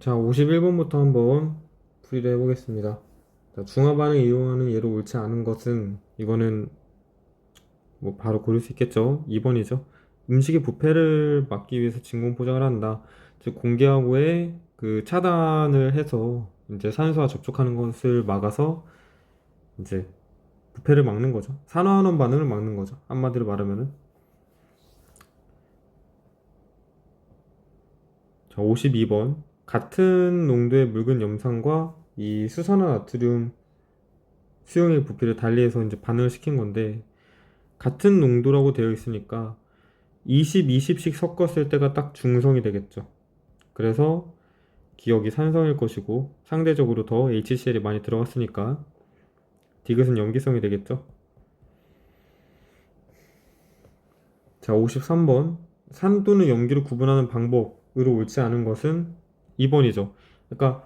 자, 51번부터 한번 풀이를 해보겠습니다. 자, 중화반응 이용하는 예로 옳지 않은 것은, 이거는 뭐 바로 고를 수 있겠죠. 2번이죠. 음식의 부패를 막기 위해서 진공 포장을 한다. 즉, 공기하고의 그 차단을 해서 이제 산소와 접촉하는 것을 막아서 이제 부패를 막는 거죠. 산화환원 반응을 막는 거죠. 한마디로 말하면은. 자, 52번. 같은 농도의 묽은 염산과 이 수산화 나트륨 수용액 부피를 달리해서 이제 반응을 시킨 건데, 같은 농도라고 되어 있으니까 20, 20씩 섞었을 때가 딱 중성이 되겠죠. 그래서 기억이 산성일 것이고, 상대적으로 더 HCl이 많이 들어갔으니까 디귿은 염기성이 되겠죠. 자, 53번. 산 또는 염기를 구분하는 방법으로 옳지 않은 것은 2번이죠. 그러니까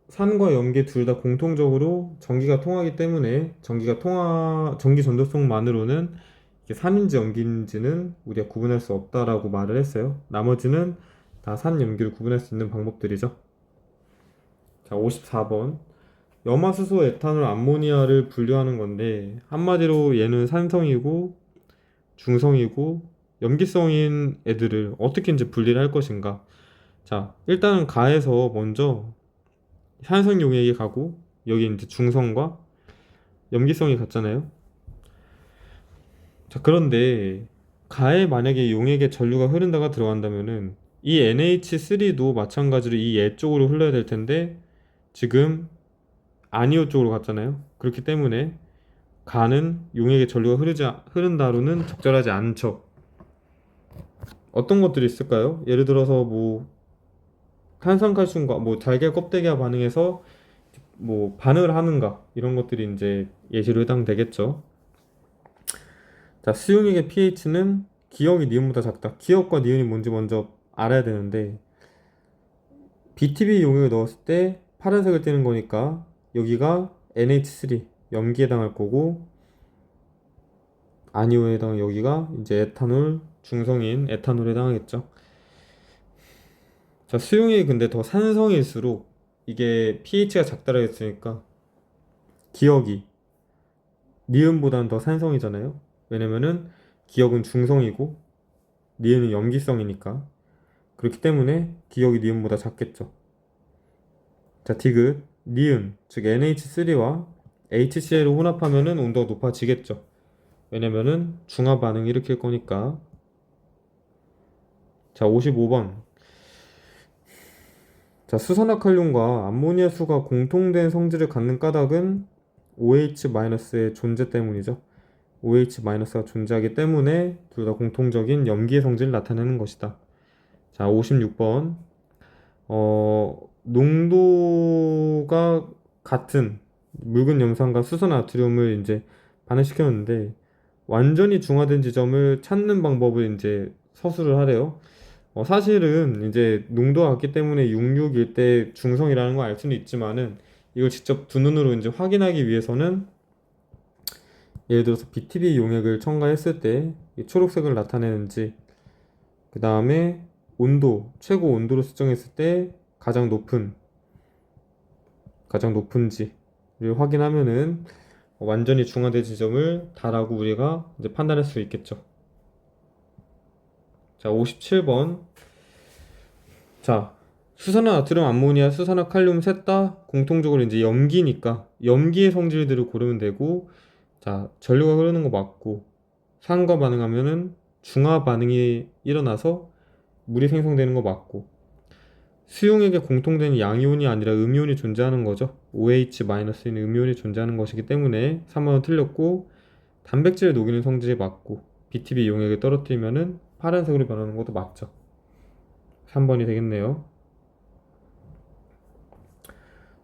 산과 염기 둘 다 공통적으로 전기가 통하기 때문에 전기 전도성만으로는 이게 산인지 염기인지는 우리가 구분할 수 없다라고 말을 했어요. 나머지는 다 산, 염기를 구분할 수 있는 방법들이죠. 자, 54번. 염화수소, 에탄올, 암모니아를 분류하는 건데, 한마디로 얘는 산성이고 중성이고 염기성인 애들을 어떻게 이제 분리를 할 것인가. 자, 일단은 가에서 먼저 산성 용액이 가고, 여기 이제 중성과 염기성이 같잖아요. 자, 그런데 가에 만약에 용액에 전류가 흐른다가 들어간다면은 이 NH3도 마찬가지로 이 애 쪽으로 흘러야 될 텐데, 지금 아니오 쪽으로 갔잖아요. 그렇기 때문에 가는 용액에 전류가 흐른다로는 적절하지 않죠. 어떤 것들이 있을까요? 예를 들어서 뭐 탄산칼슘과 뭐 달걀 껍데기와 반응해서 뭐 반응을 하는가, 이런 것들이 이제 예시로 해당되겠죠. 자, 수용액의 pH는 기억이 니은보다 작다. 기억과 니은이 뭔지 먼저 알아야 되는데, BTB 용액을 넣었을 때 파란색을 띠는 거니까 여기가 NH3 염기에 해당할 거고, 아니오에 해당 여기가 이제 에탄올 중성인 에탄올에 해당하겠죠. 자, 수용액이 근데 더 산성일수록 이게 pH가 작다라 했으니까 기억이 니은보다는 더 산성이잖아요. 왜냐면은 기억은 중성이고 니은은 염기성이니까. 그렇기 때문에 기억이 니은보다 작겠죠. 자, 디귿, 니은, 즉 NH3와 HCl을 혼합하면은 온도가 높아지겠죠. 왜냐면은 중화 반응을 일으킬 거니까. 자, 55번. 자, 수산화칼륨과 암모니아 수가 공통된 성질을 갖는 까닭은 OH-의 존재 때문이죠. OH-가 존재하기 때문에 둘 다 공통적인 염기의 성질을 나타내는 것이다. 자, 56번. 농도가 같은 묽은 염산과 수소 나트륨을 이제 반응시켰는데, 완전히 중화된 지점을 찾는 방법을 이제 서술을 하래요. 사실은 이제 농도가 같기 때문에 66일 때 중성이라는 걸 알 수는 있지만은, 이걸 직접 두 눈으로 이제 확인하기 위해서는 예를 들어서 BTB 용액을 첨가했을 때 이 초록색을 나타내는지, 그 다음에 온도, 최고 온도로 수정했을 때 가장 높은지를 확인하면은 완전히 중화된 지점을 다라고 우리가 이제 판단할 수 있겠죠. 자, 57번. 자, 수산화 나트륨, 암모니아, 수산화 칼륨 셋 다 공통적으로 이제 염기니까 염기의 성질들을 고르면 되고, 자, 전류가 흐르는 거 맞고, 산과 반응하면은 중화 반응이 일어나서 물이 생성되는 거 맞고, 수용액에 공통된 양이온이 아니라 음이온이 존재하는 거죠. OH-인 음이온이 존재하는 것이기 때문에 3번은 틀렸고, 단백질을 녹이는 성질이 맞고 BTB 용액을 떨어뜨리면은 파란색으로 변하는 것도 맞죠. 3번이 되겠네요.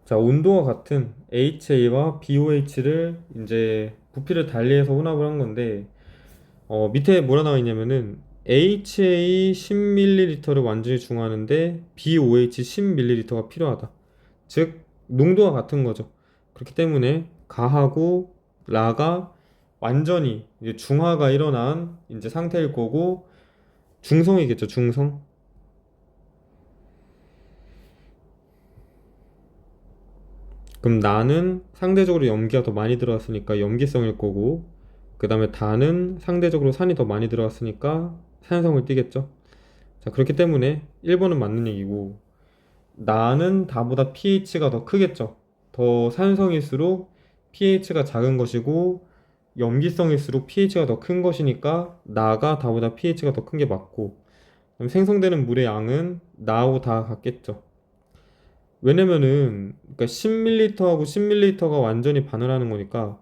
자, 온도가 같은 HA와 BOH를 이제 부피를 달리해서 혼합을 한 건데, 밑에 뭐라 나와 있냐면은 HA 10ml를 완전히 중화하는데 BOH 10ml가 필요하다. 즉 농도가 같은 거죠. 그렇기 때문에 가하고 라가 완전히 이제 중화가 일어난 이제 상태일 거고, 중성이겠죠, 중성. 그럼 나는 상대적으로 염기가 더 많이 들어갔으니까 염기성일 거고, 그 다음에 다는 상대적으로 산이 더 많이 들어갔으니까 산성을 띠겠죠. 자, 그렇기 때문에 1번은 맞는 얘기고, 나는 다보다 pH가 더 크겠죠. 더 산성일수록 pH가 작은 것이고, 염기성일수록 pH가 더 큰 것이니까 나가 다보다 pH가 더 큰 게 맞고, 그럼 생성되는 물의 양은 나하고 다 같겠죠. 왜냐면은 그러니까 10ml하고 10ml가 완전히 반응하는 거니까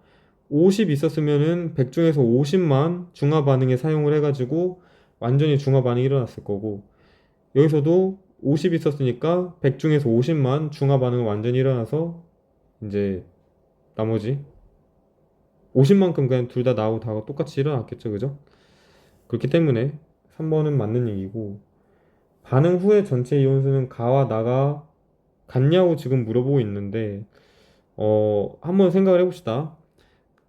50 있었으면은 100 중에서 50만 중화 반응에 사용을 해가지고 완전히 중화 반응이 일어났을 거고, 여기서도 50 있었으니까 100 중에서 50만 중화 반응을 완전히 일어나서 이제 나머지 50만큼 그냥 둘 다 나하고 다 똑같이 일어났겠죠, 그죠? 그렇기 때문에 3번은 맞는 얘기고, 반응 후에 전체 이온수는 가와 나가 같냐고 지금 물어보고 있는데, 한번 생각을 해봅시다.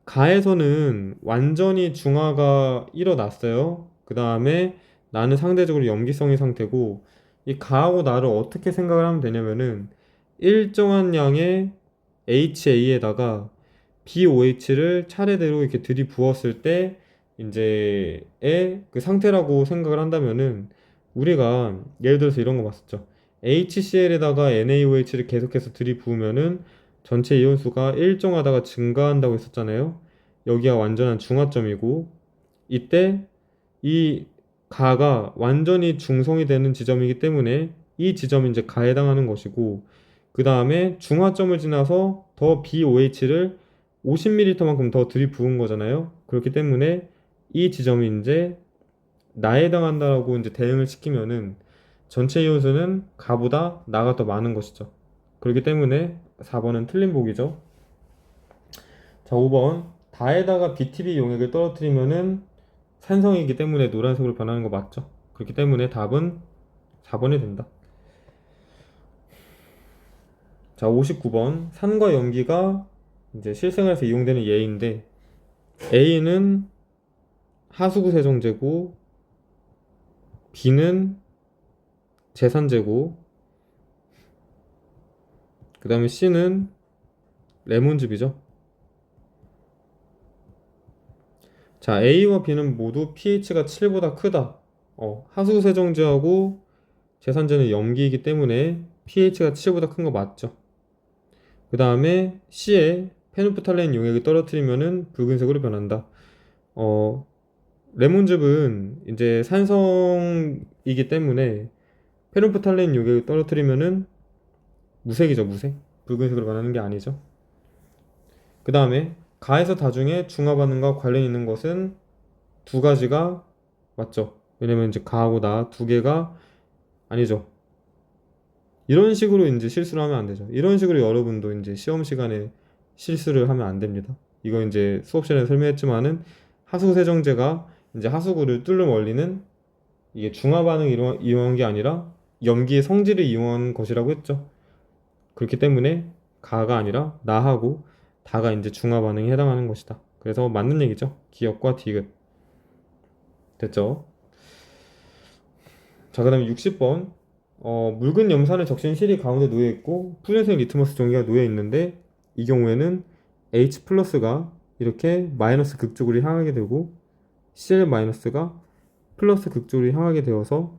가에서는 완전히 중화가 일어났어요. 그 다음에 나는 상대적으로 염기성의 상태고, 이 가하고 나를 어떻게 생각을 하면 되냐면은 일정한 양의 HA에다가 BOH를 차례대로 이렇게 들이부었을 때 이제의 그 상태라고 생각을 한다면은, 우리가 예를 들어서 이런 거 봤었죠. HCl에다가 NaOH를 계속해서 들이부으면은 전체 이온수가 일정하다가 증가한다고 했었잖아요. 여기가 완전한 중화점이고, 이때 이 가가 완전히 중성이 되는 지점이기 때문에 이 지점이 이제 가에 해당하는 것이고, 그 다음에 중화점을 지나서 더 BOH를 50ml만큼 더 들이부은 거잖아요. 그렇기 때문에 이 지점이 이제 나에 해당한다라고 이제 대응을 시키면은 전체 이온수는 가보다 나가 더 많은 것이죠. 그렇기 때문에 4번은 틀린 복이죠. 자, 5번. 다에다가 BTB 용액을 떨어뜨리면은 산성이기 때문에 노란색으로 변하는 거 맞죠? 그렇기 때문에 답은 4번이 된다. 자, 59번. 산과 염기가 이제 실생활에서 이용되는 예인데, A는 하수구 세정제고, B는 제산제고, 그 다음에 C는 레몬즙이죠. 자, A와 B는 모두 pH가 7보다 크다. 하수구 세정제하고 제산제는 염기이기 때문에 pH가 7보다 큰 거 맞죠? 그 다음에 C에 페놀프탈레인 용액을 떨어뜨리면은 붉은색으로 변한다. 어, 레몬즙은 이제 산성이기 때문에 페놀프탈레인 용액을 떨어뜨리면은 무색이죠, 무색. 붉은색으로 변하는 게 아니죠. 그 다음에 가에서 다 중에 중화 반응과 관련 있는 것은 두 가지가 맞죠. 왜냐면 이제 가하고 나 두 개가 아니죠. 이런 식으로 이제 실수를 하면 안 되죠. 이런 식으로 여러분도 이제 시험 시간에 실수를 하면 안 됩니다. 이거 이제 수업 시간에 설명했지만은 하수구 세정제가 이제 하수구를 뚫는 원리는 이게 중화 반응을 이용한 게 아니라 염기의 성질을 이용한 것이라고 했죠. 그렇기 때문에 가가 아니라 나하고 다가 이제 중화 반응에 해당하는 것이다. 그래서 맞는 얘기죠. 기역과 디귿. 됐죠? 자, 그다음에 60번. 묽은 염산을 적신 실이 가운데 놓여 있고 푸른색 리트머스 종이가 놓여 있는데, 이 경우에는 H 플러스가 이렇게 마이너스 극쪽으로 향하게 되고 Cl 마이너스가 플러스 극쪽으로 향하게 되어서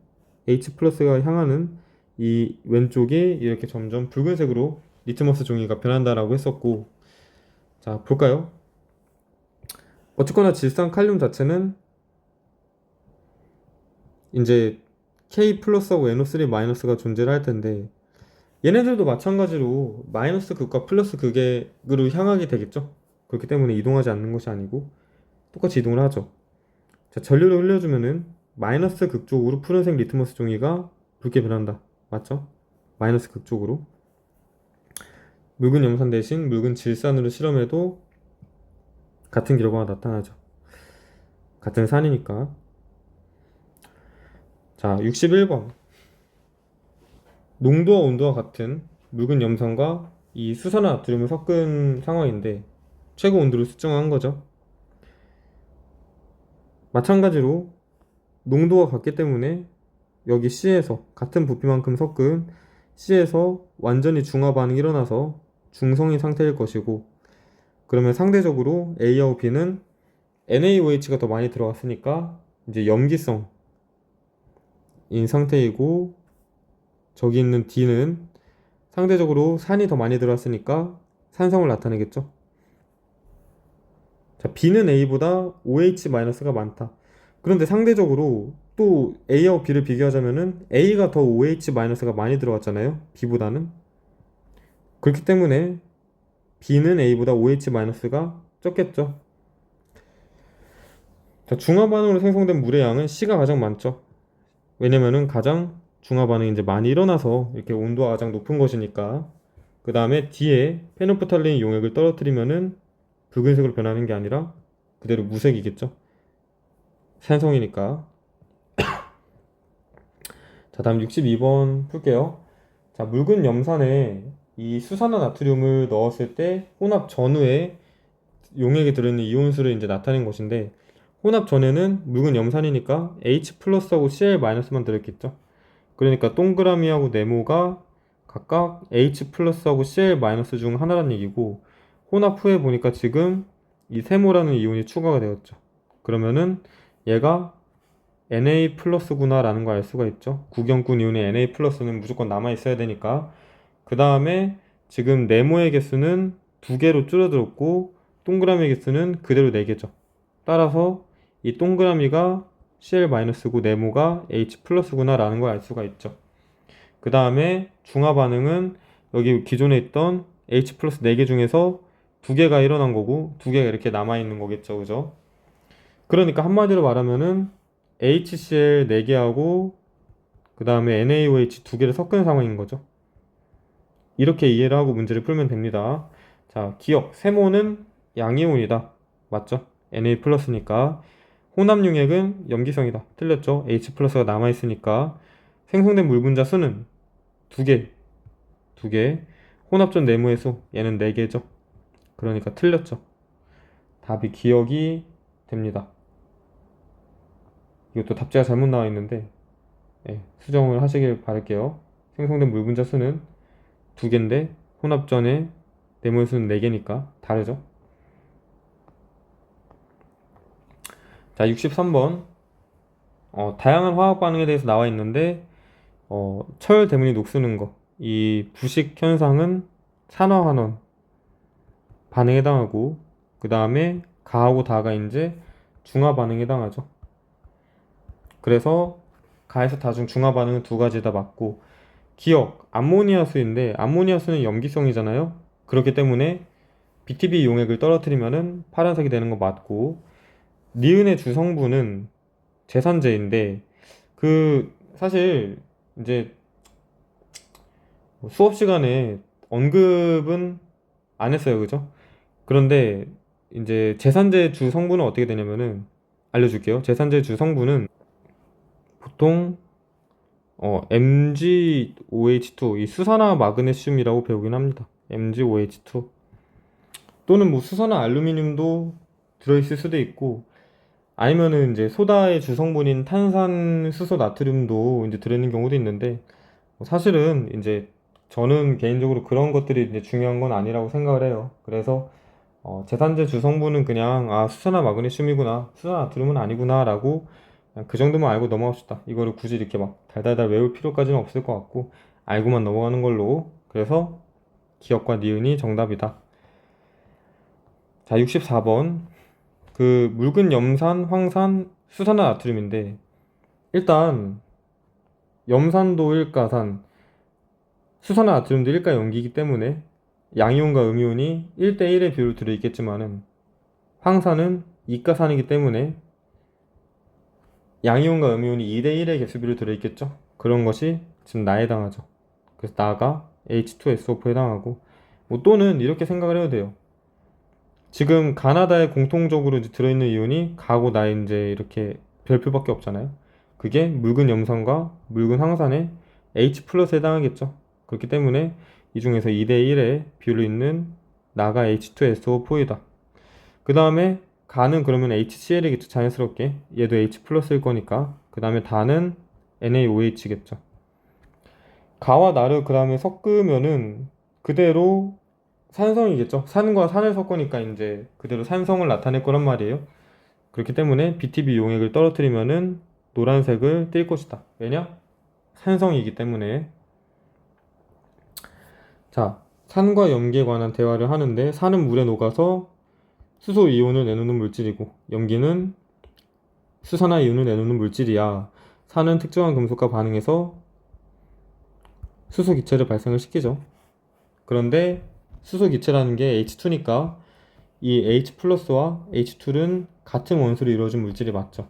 H 플러스가 향하는 이 왼쪽이 이렇게 점점 붉은색으로 리트머스 종이가 변한다라고 했었고, 자, 볼까요? 어쨌거나 질산 칼륨 자체는 이제 K 플러스하고 NO3 마이너스가 존재를 할 텐데, 얘네들도 마찬가지로 마이너스 극과 플러스 극으로 향하게 되겠죠. 그렇기 때문에 이동하지 않는 것이 아니고 똑같이 이동을 하죠. 자, 전류를 흘려주면은 마이너스 극 쪽으로 푸른색 리트머스 종이가 붉게 변한다. 맞죠? 마이너스 극 쪽으로. 묽은 염산 대신 묽은 질산으로 실험해도 같은 결과가 나타나죠. 같은 산이니까. 자, 61번. 농도와 온도와 같은 묽은 염산과 이 수산화 나트륨을 섞은 상황인데 최고 온도를 측정한 거죠. 마찬가지로 농도가 같기 때문에 여기 C에서 같은 부피만큼 섞은 C에서 완전히 중화 반응이 일어나서 중성인 상태일 것이고, 그러면 상대적으로 A하고 B는 NaOH가 더 많이 들어갔으니까 이제 염기성인 상태이고, 저기 있는 D는 상대적으로 산이 더 많이 들어갔으니까 산성을 나타내겠죠. 자, B는 A보다 OH-가 많다. 그런데 상대적으로 또 A하고 B를 비교하자면은 A가 더 OH-가 많이 들어갔잖아요. B보다는. 그렇기 때문에 B는 A보다 OH-가 적겠죠. 자, 중화 반응으로 생성된 물의 양은 C가 가장 많죠. 왜냐면은 가장 중화 반응이 이제 많이 일어나서 이렇게 온도가 가장 높은 것이니까. 그 다음에 D에 페노프탈린 용액을 떨어뜨리면은 붉은색으로 변하는 게 아니라 그대로 무색이겠죠. 산성이니까. 자, 다음 62번 풀게요. 자, 묽은 염산에 이 수산화 나트륨을 넣었을 때 혼합 전후에 용액에 들어있는 이온수를 이제 나타낸 것인데, 혼합 전에는 묽은 염산이니까 H 플러스하고 Cl 마이너스만 들어있겠죠. 그러니까 동그라미하고 네모가 각각 H 플러스하고 Cl 마이너스 중 하나란 얘기고, 혼합 후에 보니까 지금 이 세모라는 이온이 추가가 되었죠. 그러면은 얘가 Na 플러스구나 라는 걸 알 수가 있죠. 구경꾼 이온의 Na 플러스는 무조건 남아 있어야 되니까. 그 다음에 지금 네모의 개수는 2개로 줄어들었고, 동그라미 개수는 그대로 4개죠. 따라서 이 동그라미가 Cl-고 네모가 H 플러스구나 라는 걸 알 수가 있죠. 그 다음에 중화 반응은 여기 기존에 있던 H 플러스 4개 중에서 2개가 일어난 거고 2개가 이렇게 남아있는 거겠죠. 그죠? 그러니까 한마디로 말하면은 HCl 4개하고 그 다음에 NaOH 2개를 섞은 상황인 거죠. 이렇게 이해를 하고 문제를 풀면 됩니다. 자, 기억. 세모는 양이온이다. 맞죠? Na 플러스니까. 혼합용액은 염기성이다. 틀렸죠? H 플러스가 남아있으니까. 생성된 물 분자 수는 2개. 2개. 혼합전 네모의 수. 얘는 4개죠. 그러니까 틀렸죠. 답이 기억이 됩니다. 이것도 답지가 잘못 나와 있는데, 수정을 하시길 바랄게요. 생성된 물 분자 수는 2개인데 혼합전의 네모의 수는 4개니까 다르죠. 자, 63번. 다양한 화학 반응에 대해서 나와 있는데, 철 대문이 녹쓰는 거. 이 부식 현상은 산화환원 반응에 해당하고, 그 다음에 가하고 다가 이제 중화 반응에 해당하죠. 그래서 가에서 다 중 중화 반응은 2가지 다 맞고, 기억, 암모니아 수인데, 암모니아 수는 염기성이잖아요. 그렇기 때문에 BTB 용액을 떨어뜨리면은 파란색이 되는 거 맞고, 니은의 주성분은 제산제인데, 사실 이제 수업 시간에 언급은 안 했어요. 그죠? 그런데 이제 제산제 주 성분은 어떻게 되냐면은 알려줄게요. 제산제 주 성분은 보통 MgOH2, 이 수산화 마그네슘이라고 배우긴 합니다. MgOH2 또는 뭐 수산화 알루미늄도 들어있을 수도 있고, 아니면은 이제 소다의 주성분인 탄산수소 나트륨도 이제 들어있는 경우도 있는데, 사실은 이제 저는 개인적으로 그런 것들이 이제 중요한 건 아니라고 생각을 해요. 그래서 제산제 주성분은 그냥 수산화 마그네슘이구나, 수산화 나트륨은 아니구나 라고 그냥 그 정도만 알고 넘어갑시다. 이거를 굳이 이렇게 막 달달달 외울 필요까지는 없을 것 같고 알고만 넘어가는 걸로. 그래서 기억과 니은이 정답이다. 자, 64번. 그 묽은 염산, 황산, 수산화 나트륨인데, 일단 염산도 일가산, 수산화 나트륨도 일가염기이기 때문에 양이온과 음이온이 1대1의 비율로 들어있겠지만은, 황산은 이가산이기 때문에 양이온과 음이온이 2대1의 개수비로 들어있겠죠. 그런 것이 지금 나에 해당하죠. 그래서 나가 H2SO4에 해당하고, 뭐 또는 이렇게 생각을 해도 돼요. 지금 가나다에 공통적으로 이제 들어있는 이온이 가고 나에 이제 이렇게 별표밖에 없잖아요. 그게 묽은 염산과 묽은 황산의 H 플러스에 해당하겠죠. 그렇기 때문에 이 중에서 2대1의 비율로 있는 나가 H2SO4이다. 그 다음에 가는 그러면 HCl이겠죠. 자연스럽게 얘도 H 플러스일 거니까. 그 다음에 다는 NaOH겠죠. 가와 나를 그 다음에 섞으면은 그대로 산성이겠죠. 산과 산을 섞으니까 이제 그대로 산성을 나타낼 거란 말이에요. 그렇기 때문에 BTB 용액을 떨어뜨리면은 노란색을 띨 것이다. 왜냐? 산성이기 때문에. 자, 산과 염기에 관한 대화를 하는데 산은 물에 녹아서 수소 이온을 내놓는 물질이고 염기는 수산화이온을 내놓는 물질이야. 산은 특정한 금속과 반응해서 수소 기체를 발생을 시키죠. 그런데 수소 기체라는 게 H2니까 이 H 플러스와 H2는 같은 원소로 이루어진 물질이 맞죠.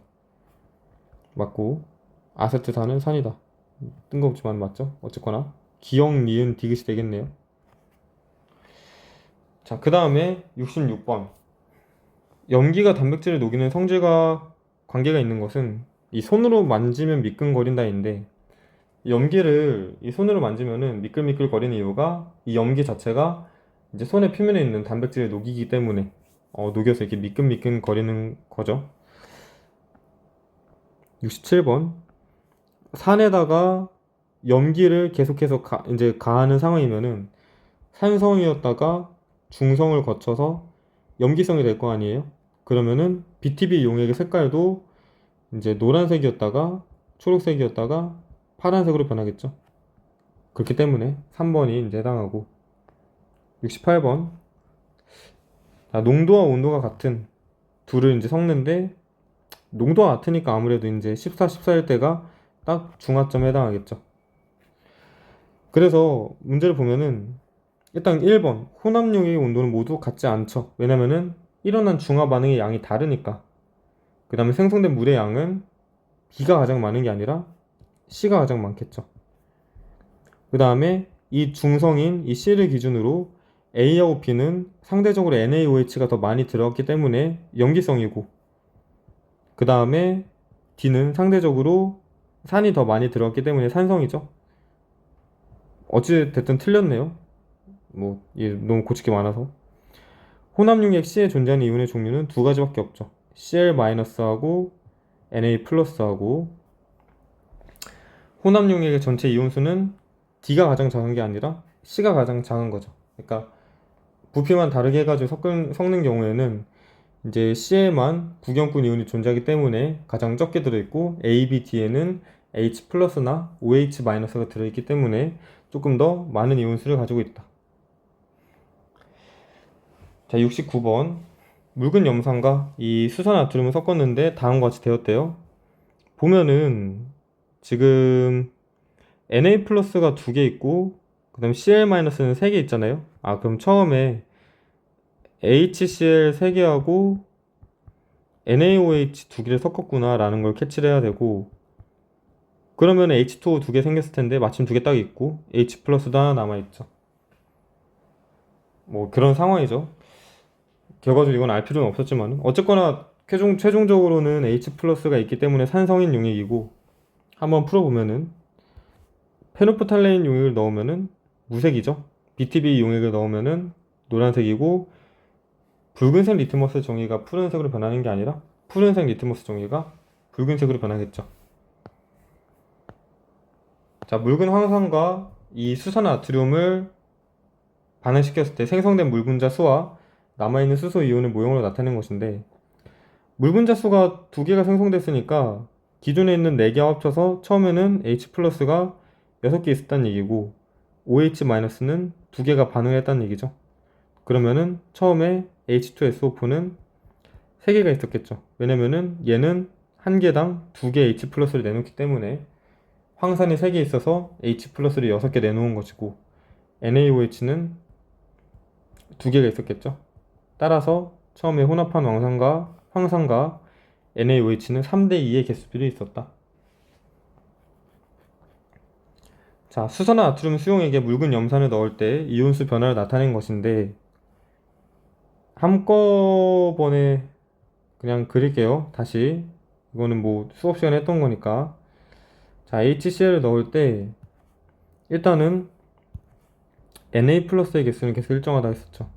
맞고 아세트산은 산이다. 뜬금없지만 맞죠. 어쨌거나 기억, 니은, 디귿이 되겠네요. 자, 그 다음에 66번. 염기가 단백질을 녹이는 성질과 관계가 있는 것은 이 손으로 만지면 미끈거린다인데 염기를 이 손으로 만지면은 미끌미끌 거리는 이유가 이 염기 자체가 이제 손의 표면에 있는 단백질을 녹이기 때문에 녹여서 이렇게 미끈미끈 거리는 거죠. 67번. 산에다가 염기를 계속해서 이제 가하는 상황이면은 산성이었다가 중성을 거쳐서 염기성이 될 거 아니에요? 그러면은 BTB 용액의 색깔도 이제 노란색이었다가 초록색이었다가 파란색으로 변하겠죠. 그렇기 때문에 3번이 이제 해당하고 68번. 농도와 온도가 같은 둘을 이제 섞는데 농도가 같으니까 아무래도 이제 14, 14일 때가 딱 중화점에 해당하겠죠. 그래서 문제를 보면은 일단 1번 혼합용의 온도는 모두 같지 않죠. 왜냐면은 일어난 중화 반응의 양이 다르니까. 그 다음에 생성된 물의 양은 B가 가장 많은 게 아니라 C가 가장 많겠죠. 그 다음에 이 중성인 이 C를 기준으로 A하고 B는 상대적으로 NaOH가 더 많이 들어갔기 때문에 염기성이고 그 다음에 D는 상대적으로 산이 더 많이 들어갔기 때문에 산성이죠. 어찌 됐든 틀렸네요. 뭐 너무 고칠 게 많아서. 혼합용액 C에 존재하는 이온의 종류는 두 가지밖에 없죠. Cl-하고 Na+하고 혼합용액의 전체 이온수는 D가 가장 작은 게 아니라 C가 가장 작은 거죠. 그러니까 부피만 다르게 해가지고 섞는 경우에는 이제 C에만 구경꾼 이온이 존재하기 때문에 가장 적게 들어있고 A, B, D에는 H+나 OH-가 들어있기 때문에 조금 더 많은 이온수를 가지고 있다. 자, 69번. 묽은 염산과 이 수산나트륨을 섞었는데 다음과 같이 되었대요. 보면은 지금 Na+가 두 개 있고 그 다음에 Cl-는 세 개 있잖아요. 그럼 처음에 HCl 3개하고 NaOH 두 개를 섞었구나 라는 걸 캐치를 해야 되고 그러면 H2O 두 개 생겼을 텐데 마침 두 개 딱 있고 H+도 하나 남아있죠. 뭐 그런 상황이죠. 결과적으로 이건 알 필요는 없었지만 어쨌거나 최종적으로는 H+가 있기 때문에 산성인 용액이고 한번 풀어보면은 페노프탈레인 용액을 넣으면은 무색이죠. BTB 용액을 넣으면은 노란색이고 붉은색 리트머스 종이가 푸른색으로 변하는 게 아니라 푸른색 리트머스 종이가 붉은색으로 변하겠죠. 자, 묽은 황산과 이 수산나트륨을 반응시켰을 때 생성된 물 분자 수와 남아있는 수소 이온의 모형으로 나타낸 것인데 물 분자 수가 두 개가 생성됐으니까 기존에 있는 4개 합쳐서 처음에는 H+가 6개 있었다는 얘기고 OH-는 두 개가 반응을 했다는 얘기죠. 그러면은 처음에 H2SO4는 3개가 있었겠죠. 왜냐면은 얘는 한 개당 2개 H+를 내놓기 때문에 황산이 3개 있어서 H+를 6개 내놓은 것이고 NaOH는 2개가 있었겠죠. 따라서 처음에 혼합한 황산과 NaOH는 3대2의 개수비로 있었다. 자, 수산화나트륨 수용액에 묽은 염산을 넣을 때 이온수 변화를 나타낸 것인데 한꺼번에 그냥 그릴게요. 다시 이거는 뭐 수업 시간에 했던 거니까. 자, HCl을 넣을 때 일단은 Na+의 개수는 계속 일정하다 했었죠.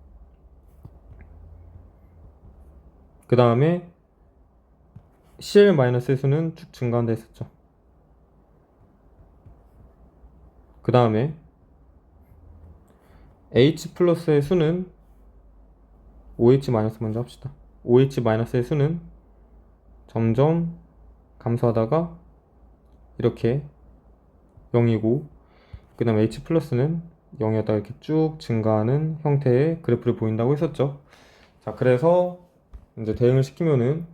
그 다음에 Cl-의 수는 쭉 증가한다 했었죠. 그 다음에 H 플러스의 수는 OH 마이너스 먼저 합시다. OH 마이너스의 수는 점점 감소하다가 이렇게 0이고, 그 다음에 H 플러스는 0이었다가 이렇게 쭉 증가하는 형태의 그래프를 보인다고 했었죠. 자, 그래서 이제 대응을 시키면은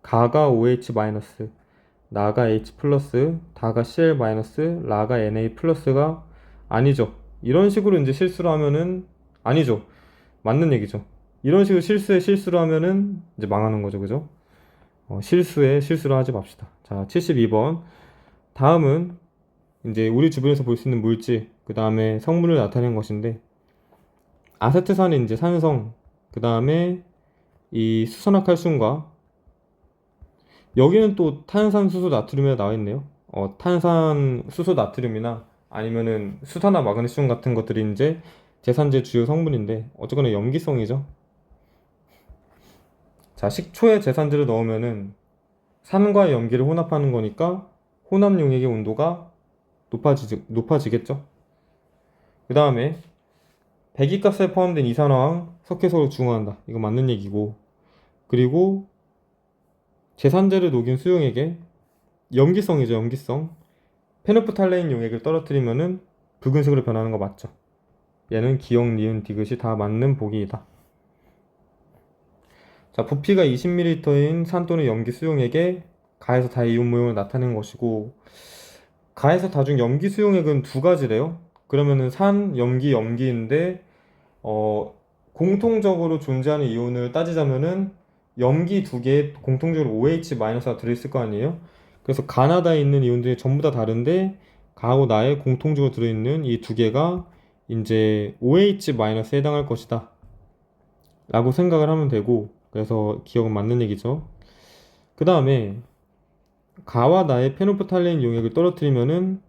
가가 OH 마이너스, 나가 H 플러스, 다가 Cl 마이너스, 라가 Na 플러스가 아니죠. 이런 식으로 이제 실수를 하면은 아니죠. 맞는 얘기죠. 이런 식으로 실수에 실수를 하면은 이제 망하는 거죠. 그죠? 실수에 실수를 하지 맙시다. 자, 72번. 다음은 이제 우리 주변에서 볼 수 있는 물질, 그 다음에 성분을 나타낸 것인데, 아세트산이 이제 산성, 그 다음에 이 수산화칼슘과, 여기는 또 탄산수소 나트륨이 나와 있네요. 탄산수소 나트륨이나 아니면은 수산화 마그네슘 같은 것들이 이제 제산제 주요 성분인데, 어쨌거나 염기성이죠. 자, 식초에 제산제를 넣으면은 산과 염기를 혼합하는 거니까 혼합 용액의 온도가 높아지겠죠. 그 다음에 배기가스에 포함된 이산화황 석회소로 중화한다. 이거 맞는 얘기고, 그리고 제산제를 녹인 수용액에 염기성이죠. 염기성. 페노프탈레인 용액을 떨어뜨리면은 붉은색으로 변하는 거 맞죠? 얘는 기억, 니은, 디귿이 다 맞는 보기이다. 자, 부피가 20ml인 산 또는 염기 수용액에 가에서 다의 이온 모형을 나타낸 것이고, 가에서 다 중 염기 수용액은 두 가지래요. 그러면은 산, 염기, 염기인데 공통적으로 존재하는 이온을 따지자면은 염기 두 개에 공통적으로 OH-가 들어있을 거 아니에요? 그래서 가나다에 있는 이온들이 전부 다 다른데 가하고 나에 공통적으로 들어있는 이 두 개가 이제 OH-에 해당할 것이다 라고 생각을 하면 되고, 그래서 기억은 맞는 얘기죠. 그 다음에 가와 나의 페노프탈레인 용액을 떨어뜨리면은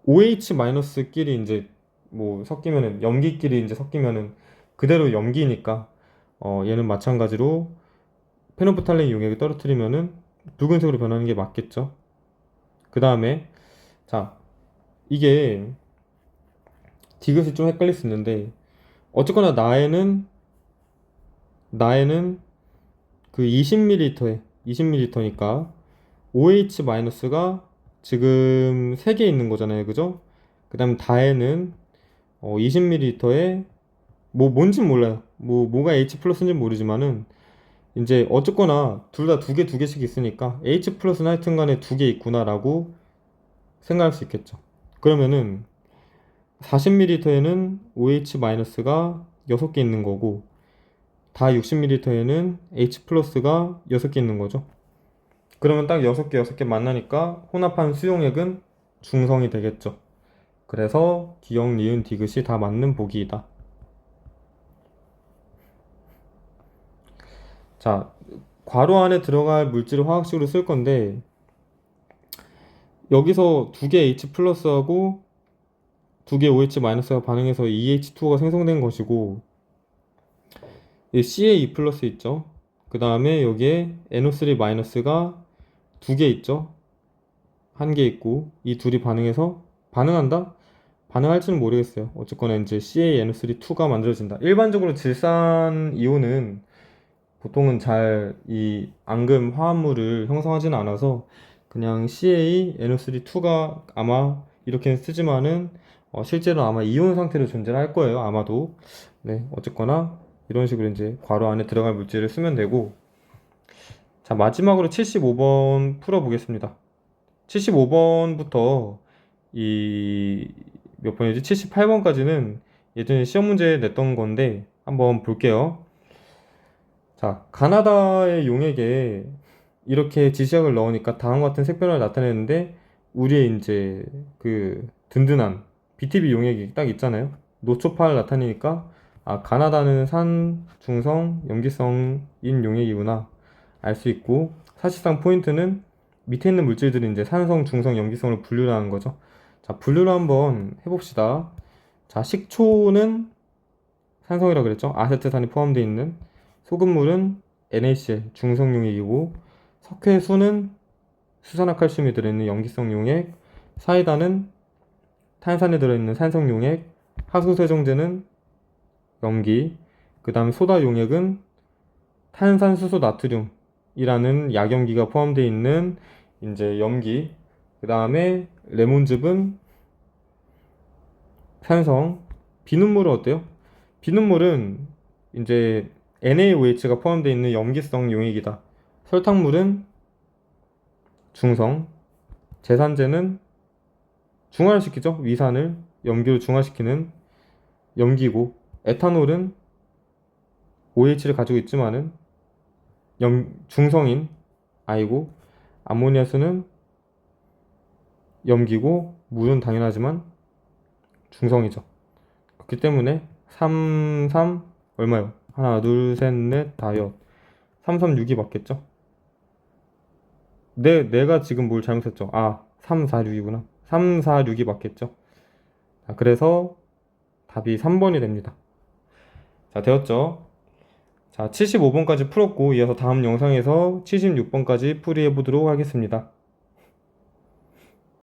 OH-끼리 이제 뭐 섞이면은 염기끼리 이제 섞이면은 그대로 염기니까 얘는 마찬가지로 페노프탈레인 용액을 떨어뜨리면은 붉은색으로 변하는 게 맞겠죠. 그 다음에 자, 이게 디귿이 좀 헷갈릴 수 있는데, 어쨌거나 나에는 그 20ml니까 OH-가 지금 3개 있는 거잖아요. 그죠? 그 다음 다에는 20ml에 뭔진 몰라요. 뭐가 H 플러스인지 모르지만은 이제 어쨌거나 둘 다 두 개씩 있으니까 H 플러스는 하여튼 간에 두 개 있구나라고 생각할 수 있겠죠. 그러면은 40ml에는 OH-가 6개 있는 거고, 다 60ml에는 H 플러스가 6개 있는 거죠. 그러면 딱 6개 만나니까 혼합한 수용액은 중성이 되겠죠. 그래서 기억, 니은, 디귿이 다 맞는 보기이다. 자, 괄호 안에 들어갈 물질을 화학식으로 쓸 건데, 여기서 두 개 H 플러스하고 두 개 OH 마이너스가 반응해서 EH2가 생성된 것이고, 이 CA2 플러스 있죠. 그 다음에 여기에 NO3 마이너스가 두 개 있죠. 한 개 있고, 이 둘이 반응해서 반응한다? 반응할지는 모르겠어요. 어쨌거나 이제 CaNO3-2가 만들어진다. 일반적으로 질산 이온은 보통은 잘 이 앙금 화합물을 형성하지는 않아서 그냥 CaNO3-2가 아마 이렇게 쓰지만은 실제로 아마 이온 상태로 존재할 거예요. 아마도. 네, 어쨌거나 이런 식으로 이제 괄호 안에 들어갈 물질을 쓰면 되고, 자, 마지막으로 75번 풀어보겠습니다. 75번부터 이 몇 번이지? 78번까지는 예전에 시험 문제에 냈던 건데 한번 볼게요. 자, 가나다의 용액에 이렇게 지시약을 넣으니까 다음과 같은 색변화를 나타내는데, 우리의 이제 그 든든한 BTB 용액이 딱 있잖아요. 노초파를 나타내니까 가나다는 산, 중성, 염기성인 용액이구나 알 수 있고, 사실상 포인트는 밑에 있는 물질들이 이제 산성, 중성, 염기성으로 분류를 하는 거죠. 자, 분류를 한번 해봅시다. 자, 식초는 산성이라고 그랬죠. 아세트산이 포함되어 있는. 소금물은 NaCl 중성용액이고, 석회수는 수산화칼슘이 들어있는 염기성 용액, 사이다는 탄산에 들어있는 산성용액, 하수세정제는 염기, 그 다음에 소다 용액은 탄산수소 나트륨이라는 약염기가 포함되어 있는 이제 염기, 그 다음에 레몬즙은 산성, 비눗물은 어때요? 비눗물은 이제 NaOH가 포함되어 있는 염기성 용액이다. 설탕물은 중성, 제산제는 중화시키죠. 위산을 염기로 중화시키는 염기고, 에탄올은 OH를 가지고 있지만은 중성인 아이고, 아모니아수는 염기고, 물은 당연하지만 중성이죠. 그렇기 때문에 3, 3 얼마요? 하나, 둘, 셋, 넷, 다섯. 3, 3, 6이 맞겠죠? 내가 지금 뭘 잘못했죠? 3, 4, 6이구나. 3, 4, 6이 맞겠죠? 자, 그래서 답이 3번이 됩니다. 자, 되었죠? 자, 75번까지 풀었고, 이어서 다음 영상에서 76번까지 풀이해 보도록 하겠습니다.